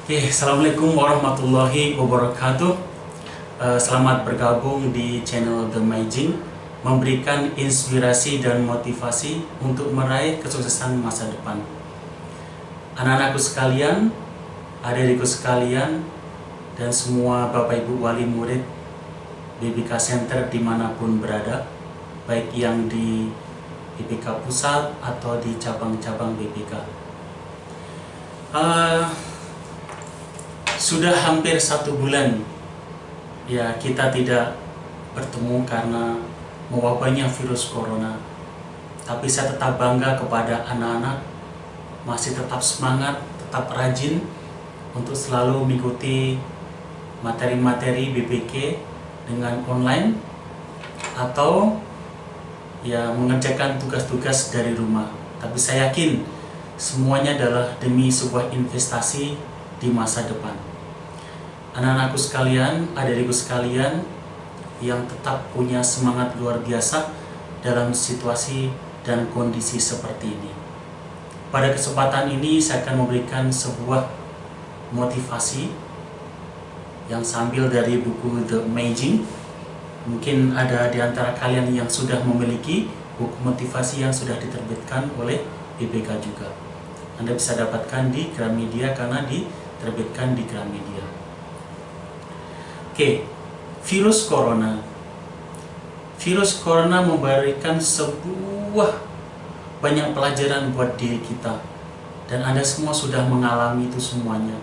Oke, Assalamualaikum warahmatullahi wabarakatuh. Selamat bergabung di channel The Maging, memberikan inspirasi dan motivasi untuk meraih kesuksesan masa depan. Anak-anakku sekalian, adik-adikku sekalian, dan semua Bapak Ibu wali murid BBK Center dimanapun berada, baik yang di BBK Pusat atau di cabang-cabang BBK. Sudah hampir 1 bulan ya kita tidak bertemu karena mewabahnya virus corona. Tapi saya tetap bangga kepada anak-anak, masih tetap semangat, tetap rajin untuk selalu mengikuti materi-materi BPK dengan online atau ya mengerjakan tugas-tugas dari rumah. Tapi saya yakin semuanya adalah demi sebuah investasi di masa depan. Anak-anakku sekalian, adik-adikku sekalian yang tetap punya semangat luar biasa dalam situasi dan kondisi seperti ini. Pada kesempatan ini saya akan memberikan sebuah motivasi yang sambil dari buku The Maging. Mungkin ada di antara kalian yang sudah memiliki buku motivasi yang sudah diterbitkan oleh BPK juga. Anda bisa dapatkan di Gramedia karena diterbitkan di Gramedia. Oke, virus corona. Virus corona memberikan sebuah banyak pelajaran buat diri kita. Dan Anda semua sudah mengalami itu semuanya.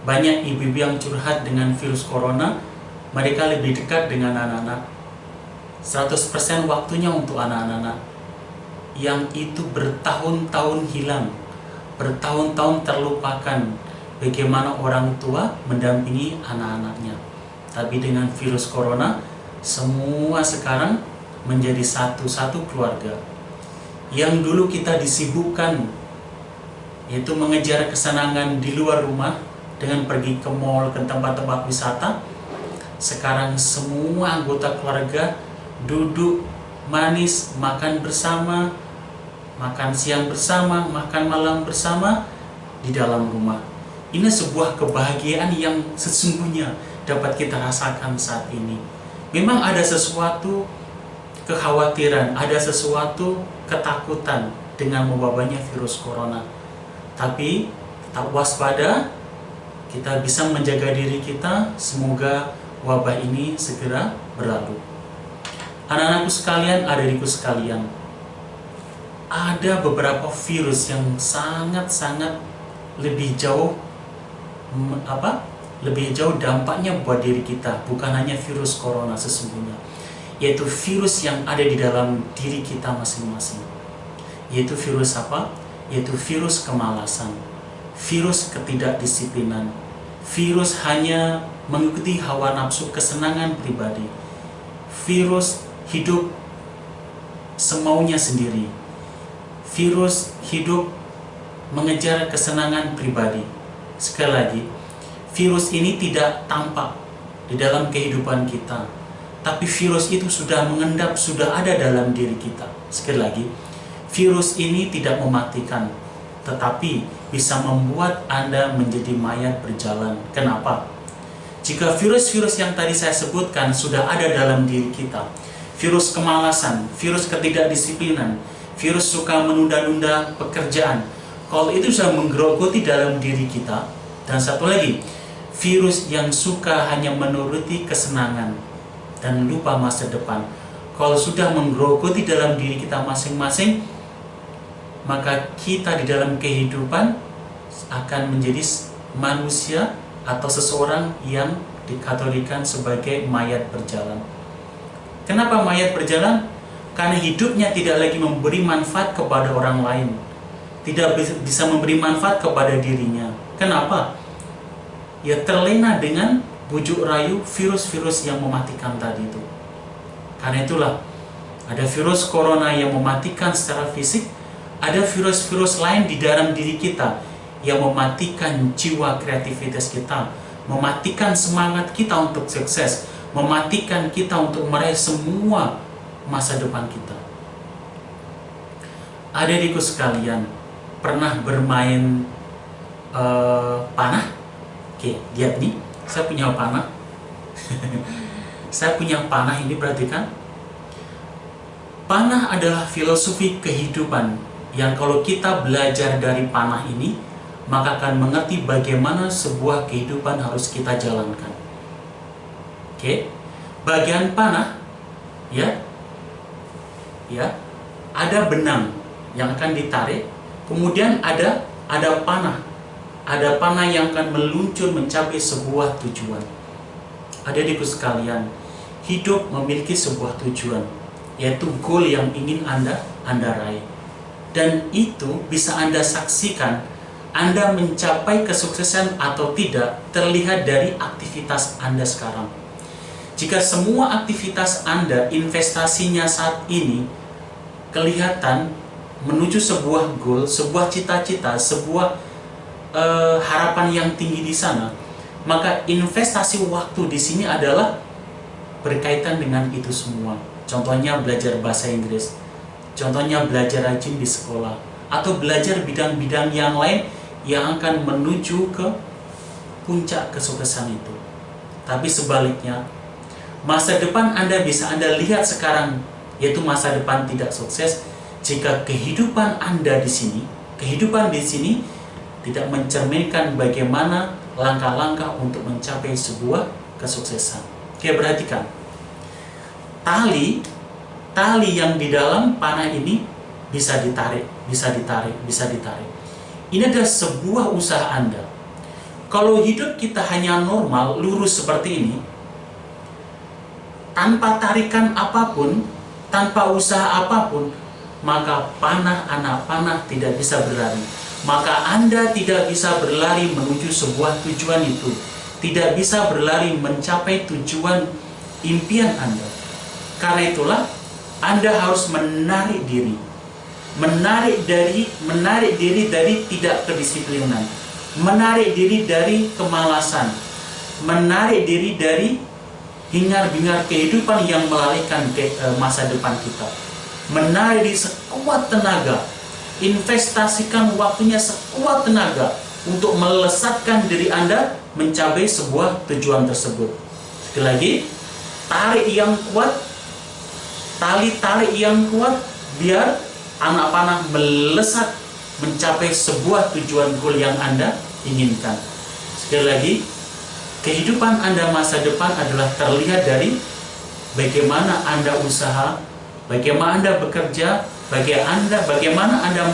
Banyak ibu-ibu yang curhat dengan virus corona, mereka lebih dekat dengan anak-anak. 100% waktunya untuk anak-anak. Yang itu bertahun-tahun hilang, bertahun-tahun terlupakan bagaimana orang tua mendampingi anak-anaknya. Tapi dengan virus corona, semua sekarang menjadi satu keluarga. Yang dulu kita disibukkan, yaitu mengejar kesenangan di luar rumah dengan pergi ke mall, ke tempat-tempat wisata. Sekarang semua anggota keluarga duduk manis, makan bersama, makan siang bersama, makan malam bersama di dalam rumah. Ini sebuah kebahagiaan yang sesungguhnya dapat kita rasakan saat ini. Memang ada sesuatu kekhawatiran, ada sesuatu ketakutan dengan mewabahnya virus corona. Tapi tetap waspada, kita bisa menjaga diri kita, semoga wabah ini segera berlalu. Anak-anakku sekalian, adik-adikku sekalian, ada beberapa virus yang sangat-sangat lebih jauh dampaknya buat diri kita, bukan hanya virus corona sesungguhnya, yaitu virus yang ada di dalam diri kita masing-masing. Yaitu virus apa? Yaitu virus kemalasan, virus ketidakdisiplinan, virus hanya mengikuti hawa nafsu kesenangan pribadi, virus hidup semaunya sendiri, virus hidup mengejar kesenangan pribadi. Sekali lagi, virus ini tidak tampak di dalam kehidupan kita, tapi virus itu sudah mengendap, sudah ada dalam diri kita. Sekali lagi, virus ini tidak mematikan, tetapi bisa membuat Anda menjadi mayat berjalan. Kenapa? Jika virus-virus yang tadi saya sebutkan sudah ada dalam diri kita, virus kemalasan, virus ketidakdisiplinan, virus suka menunda-nunda pekerjaan, kalau itu sudah menggerogoti dalam diri kita, dan satu lagi, virus yang suka hanya menuruti kesenangan dan lupa masa depan, kalau sudah menggerogoti dalam diri kita masing-masing, maka kita di dalam kehidupan akan menjadi manusia atau seseorang yang dikategorikan sebagai mayat berjalan. Kenapa mayat berjalan? Karena hidupnya tidak lagi memberi manfaat kepada orang lain, tidak bisa memberi manfaat kepada dirinya. Kenapa? Ya terlena dengan bujuk rayu virus-virus yang mematikan tadi itu. Karena itulah ada virus corona yang mematikan secara fisik, ada virus-virus lain di dalam diri kita yang mematikan jiwa kreativitas kita, mematikan semangat kita untuk sukses, mematikan kita untuk meraih semua masa depan kita. Adik-adikku sekalian, pernah bermain panah? Oke, lihat nih, saya punya panah. Saya punya panah ini, perhatikan. Panah adalah filosofi kehidupan yang kalau kita belajar dari panah ini, maka akan mengerti bagaimana sebuah kehidupan harus kita jalankan. Oke, bagian panah, ya, ada benang yang akan ditarik, kemudian ada panah yang akan meluncur mencapai sebuah tujuan. Adik-adikku sekalian, hidup memiliki sebuah tujuan, yaitu goal yang ingin Anda raih. Dan itu bisa Anda saksikan, Anda mencapai kesuksesan atau tidak terlihat dari aktivitas Anda sekarang. Jika semua aktivitas Anda, investasinya saat ini kelihatan menuju sebuah goal, sebuah cita-cita, sebuah harapan yang tinggi di sana, maka investasi waktu di sini adalah berkaitan dengan itu semua. Contohnya belajar bahasa Inggris, contohnya belajar rajin di sekolah, atau belajar bidang-bidang yang lain yang akan menuju ke puncak kesuksesan itu. Tapi sebaliknya, masa depan Anda bisa Anda lihat sekarang, yaitu masa depan tidak sukses, jika kehidupan Anda di sini, kehidupan di sini tidak mencerminkan bagaimana langkah-langkah untuk mencapai sebuah kesuksesan. Oke, perhatikan. Tali yang di dalam panah ini bisa ditarik. Ini adalah sebuah usaha Anda. Kalau hidup kita hanya normal, lurus seperti ini, tanpa tarikan apapun, tanpa usaha apapun, maka anak panah tidak bisa berlari. Maka Anda tidak bisa berlari menuju sebuah tujuan itu. Tidak bisa berlari mencapai tujuan impian Anda. Karena itulah Anda harus menarik diri. Menarik diri dari tidak kedisiplinan. Menarik diri dari kemalasan. Menarik diri dari hingar-bingar kehidupan yang melalaikan masa depan kita. Menarik diri sekuat tenaga. Investasikan waktunya sekuat tenaga untuk melesatkan diri Anda mencapai sebuah tujuan tersebut. Sekali lagi, tarik yang kuat, tali tarik yang kuat, biar anak panah melesat mencapai sebuah tujuan goal yang Anda inginkan. Sekali lagi, kehidupan Anda masa depan adalah terlihat dari bagaimana Anda usaha, bagaimana Anda bekerja, bagaimana Anda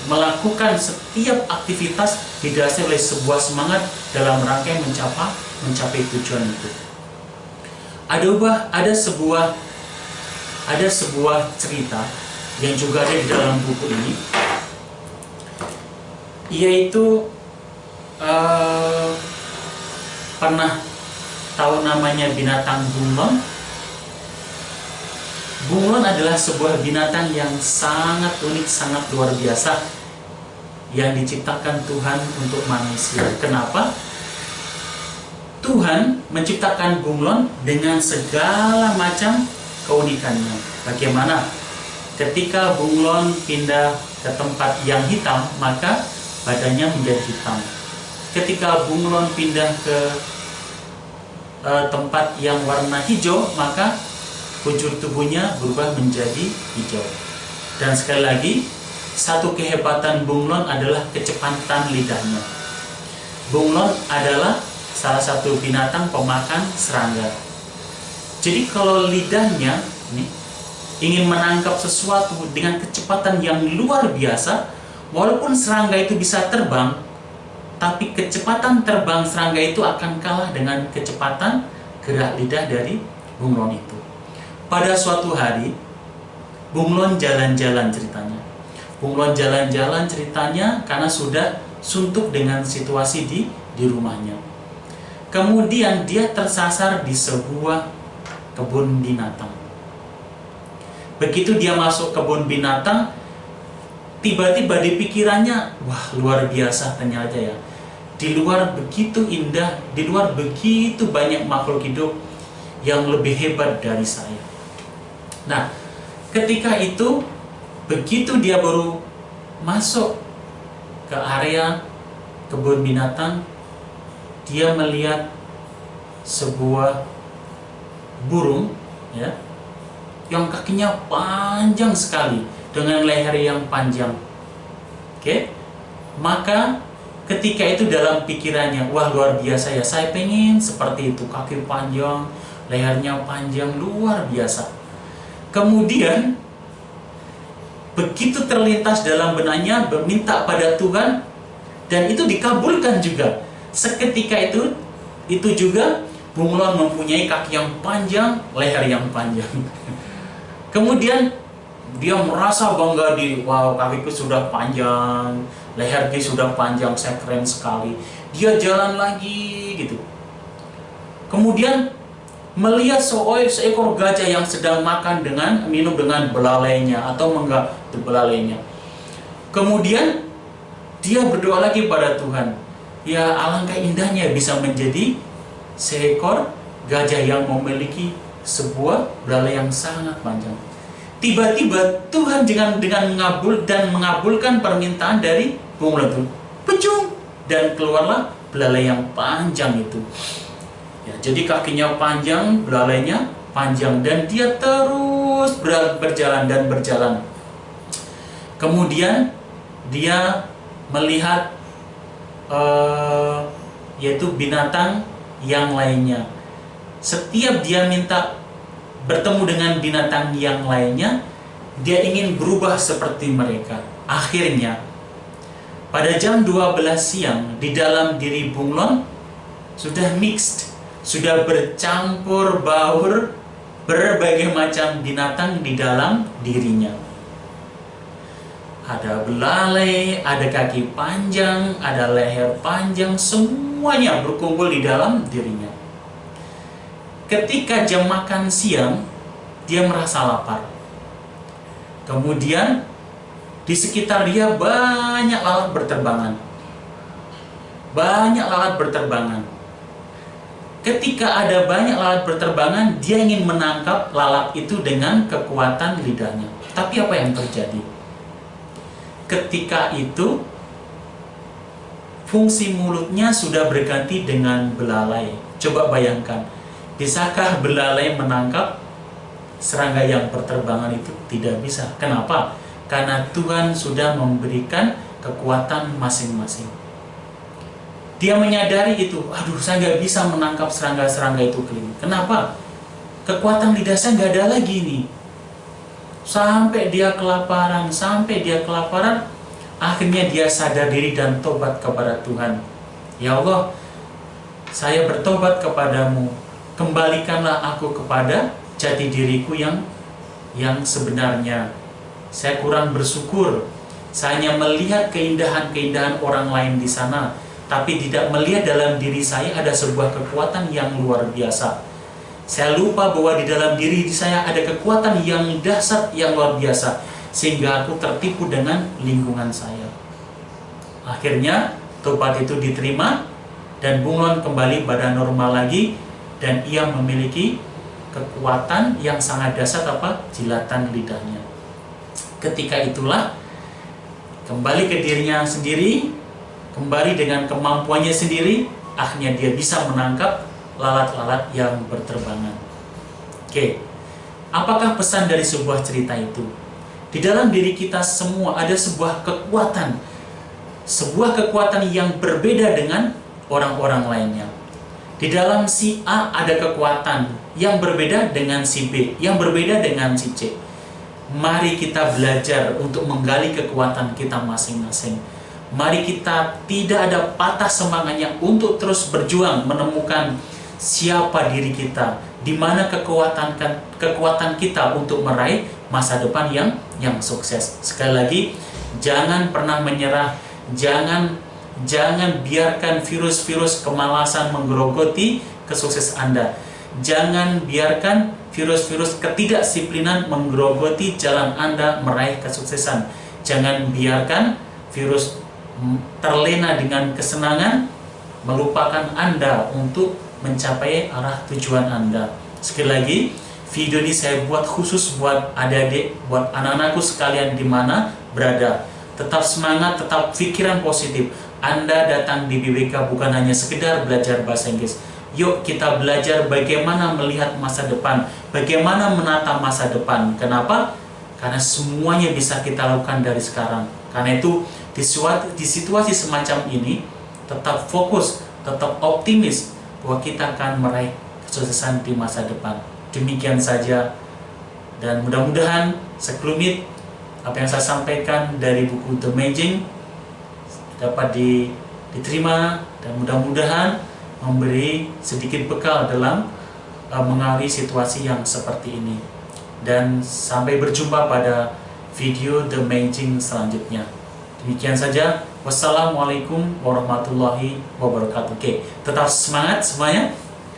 melakukan setiap aktivitas didasari oleh sebuah semangat dalam rangka mencapai tujuan itu. Ada sebuah cerita yang juga ada di dalam buku ini, yaitu pernah tahu namanya binatang bunglon? Bunglon adalah sebuah binatang yang sangat unik, sangat luar biasa yang diciptakan Tuhan untuk manusia. Kenapa? Tuhan menciptakan bunglon dengan segala macam keunikannya. Bagaimana? Ketika bunglon pindah ke tempat yang hitam, maka badannya menjadi hitam. Ketika bunglon pindah ke tempat yang warna hijau, maka kujur tubuhnya berubah menjadi hijau. Dan sekali lagi, satu kehebatan bunglon adalah kecepatan lidahnya. Bunglon adalah salah satu binatang pemakan serangga. Jadi kalau lidahnya ingin menangkap sesuatu dengan kecepatan yang luar biasa, walaupun serangga itu bisa terbang, tapi kecepatan terbang serangga itu akan kalah dengan kecepatan gerak lidah dari bunglon itu. Pada suatu hari, bunglon jalan-jalan ceritanya. Bunglon jalan-jalan ceritanya karena sudah suntuk dengan situasi di rumahnya. Kemudian dia tersasar di sebuah kebun binatang. Begitu dia masuk kebun binatang, tiba-tiba di pikirannya, wah luar biasa ternyata ya. Di luar begitu indah, di luar begitu banyak makhluk hidup yang lebih hebat dari saya. Nah, ketika itu, begitu dia baru masuk ke area kebun binatang, dia melihat sebuah burung, ya, yang kakinya panjang sekali dengan leher yang panjang. Oke, maka ketika itu dalam pikirannya, wah luar biasa ya, saya pengen seperti itu, kaki panjang, lehernya panjang, luar biasa. Kemudian begitu terlintas dalam benaknya, meminta pada Tuhan, dan itu dikabulkan juga. Seketika itu juga bunglon mempunyai kaki yang panjang, leher yang panjang. Kemudian dia merasa bangga wow, kakiku sudah panjang, leherku sudah panjang, saya keren sekali. Dia jalan lagi gitu. Kemudian melihat seekor gajah yang sedang minum dengan belalainya atau menggak belalainya. Kemudian dia berdoa lagi pada Tuhan. Ya, alangkah indahnya bisa menjadi seekor gajah yang memiliki sebuah belalai yang sangat panjang. Tiba-tiba Tuhan dengan mengabulkan permintaan dari bunglon itu. Pecung, dan keluarlah belalai yang panjang itu. Ya, jadi kakinya panjang, belalainya panjang, dan dia terus berjalan dan berjalan. Kemudian dia melihat yaitu binatang yang lainnya. Setiap dia minta bertemu dengan binatang yang lainnya, dia ingin berubah seperti mereka. Akhirnya pada jam 12 siang di dalam diri bunglon sudah mixed, sudah bercampur baur berbagai macam binatang di dalam dirinya. Ada belalai, ada kaki panjang, ada leher panjang, semuanya berkumpul di dalam dirinya. Ketika jam makan siang, dia merasa lapar. Kemudian di sekitar dia banyak lalat berterbangan. Banyak lalat berterbangan. Ketika ada banyak lalat berterbangan, dia ingin menangkap lalat itu dengan kekuatan lidahnya. Tapi apa yang terjadi? Ketika itu, fungsi mulutnya sudah berganti dengan belalai. Coba bayangkan, bisakah belalai menangkap serangga yang berterbangan itu? Tidak bisa. Kenapa? Karena Tuhan sudah memberikan kekuatan masing-masing. Dia menyadari itu, aduh saya nggak bisa menangkap serangga-serangga itu keliling. Kenapa? Kekuatan lidah saya nggak ada lagi nih. Sampai dia kelaparan, akhirnya dia sadar diri dan tobat kepada Tuhan. Ya Allah, saya bertobat kepadamu, kembalikanlah aku kepada jati diriku yang sebenarnya. Saya kurang bersyukur, saya hanya melihat keindahan-keindahan orang lain di sana, tapi tidak melihat dalam diri saya ada sebuah kekuatan yang luar biasa. Saya lupa bahwa di dalam diri saya ada kekuatan yang dahsyat, yang luar biasa, sehingga aku tertipu dengan lingkungan saya. Akhirnya tobat itu diterima, dan bunglon kembali pada normal lagi, dan ia memiliki kekuatan yang sangat dahsyat, jilatan lidahnya. Ketika itulah kembali ke dirinya sendiri, kembali dengan kemampuannya sendiri, akhirnya dia bisa menangkap lalat-lalat yang berterbangan. Oke, apakah pesan dari sebuah cerita itu? Di dalam diri kita semua ada sebuah kekuatan yang berbeda dengan orang-orang lainnya. Di dalam si A ada kekuatan yang berbeda dengan si B, yang berbeda dengan si C. Mari kita belajar untuk menggali kekuatan kita masing-masing. Mari kita tidak ada patah semangatnya untuk terus berjuang menemukan siapa diri kita, di mana kekuatan kita untuk meraih masa depan yang sukses. Sekali lagi, jangan pernah menyerah, jangan biarkan virus-virus kemalasan menggerogoti kesuksesan Anda. Jangan biarkan virus-virus ketidakdisiplinan menggerogoti jalan Anda meraih kesuksesan. Jangan biarkan virus terlena dengan kesenangan melupakan Anda untuk mencapai arah tujuan Anda. Sekali lagi, video ini saya buat khusus buat adik-adik, buat anak-anakku sekalian di mana berada. Tetap semangat, tetap pikiran positif. Anda datang di BBK bukan hanya sekedar belajar bahasa Inggris. Yuk kita belajar bagaimana melihat masa depan, bagaimana menata masa depan. Kenapa? Karena semuanya bisa kita lakukan dari sekarang. Karena itu di situasi semacam ini, tetap fokus, tetap optimis bahwa kita akan meraih kesuksesan di masa depan. Demikian saja, dan mudah-mudahan sekelumit apa yang saya sampaikan dari buku The Magic dapat diterima, dan mudah-mudahan memberi sedikit bekal dalam mengalami situasi yang seperti ini. Dan sampai berjumpa pada video The Magic selanjutnya. Demikian saja. Wassalamualaikum warahmatullahi wabarakatuh. Oke, tetap semangat semuanya.